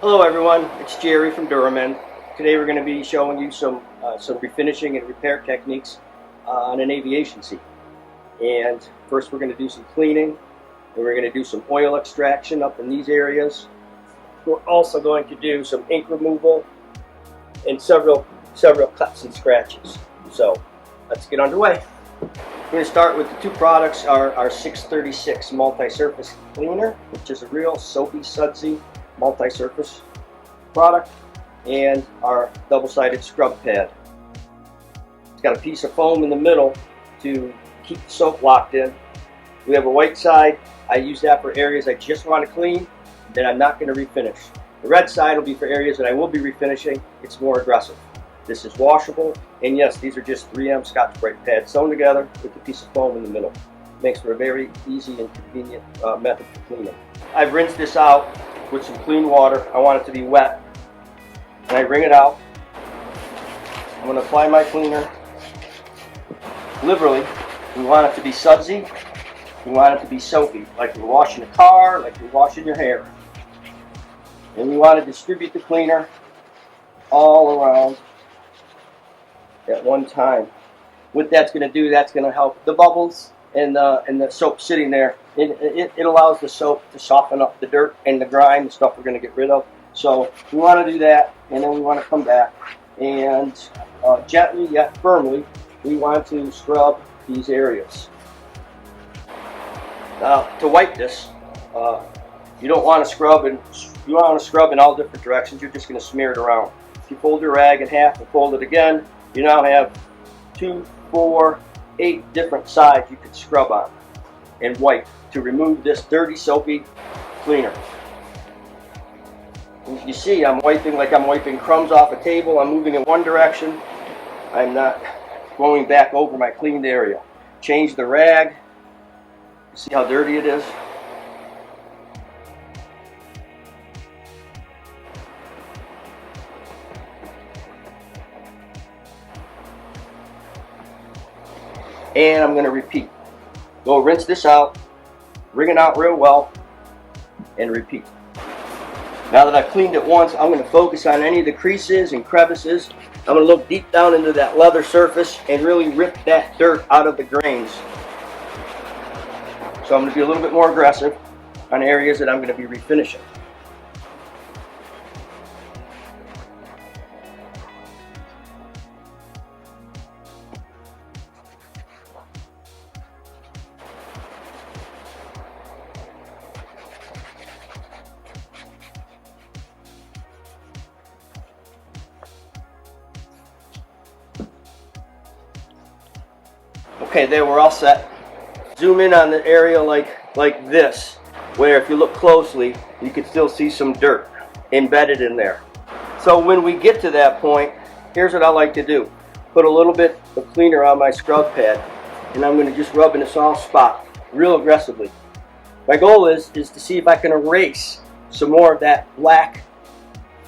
Hello everyone, it's Jerry from Duramen. Today we're going to be showing you some refinishing and repair techniques on an aviation seat. And first we're going to do some cleaning, and we're going to do some oil extraction up in these areas. We're also going to do some ink removal and several cuts and scratches. So let's get underway. We're going to start with the two products, our 636 multi-surface cleaner, which is a real soapy, sudsy multi-surface product, and our double-sided scrub pad. It's got a piece of foam in the middle to keep the soap locked in. We have a white side. I use that for areas I just want to clean that I'm not going to refinish. The red side will be for areas that I will be refinishing. It's more aggressive. This is washable, and yes, these are just 3M Scotch-Brite pads sewn together with a piece of foam in the middle. Makes for a very easy and convenient method for cleaning. I've rinsed this out with some clean water. I want it to be wet, and I wring it out. I'm going to apply my cleaner liberally. We want it to be sudsy. We want it to be soapy, like you're washing a car, like you're washing your hair. And we want to distribute the cleaner all around at one time. What that's going to do, that's going to help the bubbles and the soap sitting there. It allows the soap to soften up the dirt and the grime, the stuff we're going to get rid of. So we want to do that, and then we want to come back and gently yet firmly, we want to scrub these areas. Now, to wipe this, you don't want to scrub, and you want to scrub in all different directions. You're just going to smear it around. If you fold your rag in half and fold it again, you now have 2, 4, 8 different sides you could scrub on and wipe to remove this dirty, soapy cleaner. You see, I'm wiping like I'm wiping crumbs off a table. I'm moving in one direction. I'm not going back over my cleaned area. Change the rag. See how dirty it is? And I'm going to repeat. Go rinse this out, wring it out real well, and repeat. Now that I've cleaned it once, I'm going to focus on any of the creases and crevices. I'm going to look deep down into that leather surface and really rip that dirt out of the grains. So I'm going to be a little bit more aggressive on areas that I'm going to be refinishing. Okay, there, we're all set. Zoom in on the area like this, where if you look closely, you can still see some dirt embedded in there. So when we get to that point, here's what I like to do. Put a little bit of cleaner on my scrub pad, and I'm going to just rub in a soft spot real aggressively. My goal is to see if I can erase some more of that black,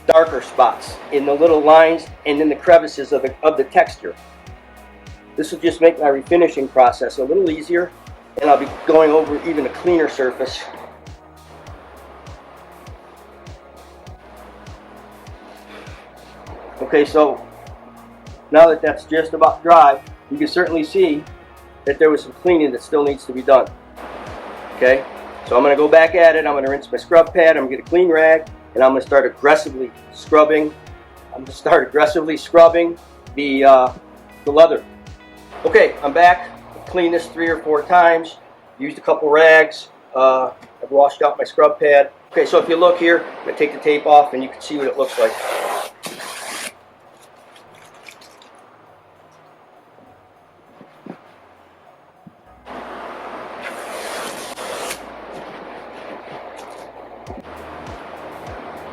darker spots in the little lines and in the crevices of the texture. This will just make my refinishing process a little easier, and I'll be going over even a cleaner surface. Okay, so now that that's just about dry, you can certainly see that there was some cleaning that still needs to be done. Okay, so I'm going to go back at it. I'm going to rinse my scrub pad. I'm going to get a clean rag, and I'm going to start aggressively scrubbing. The leather. Okay, I'm back. Cleaned this 3 or 4 times. Used a couple rags. I've washed out my scrub pad. Okay, so if you look here, I'm going to take the tape off and you can see what it looks like.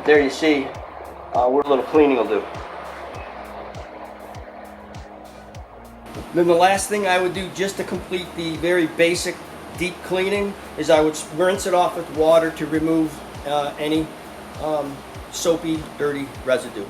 There you see what a little cleaning will do. Then the last thing I would do just to complete the very basic deep cleaning is I would rinse it off with water to remove any soapy, dirty residue.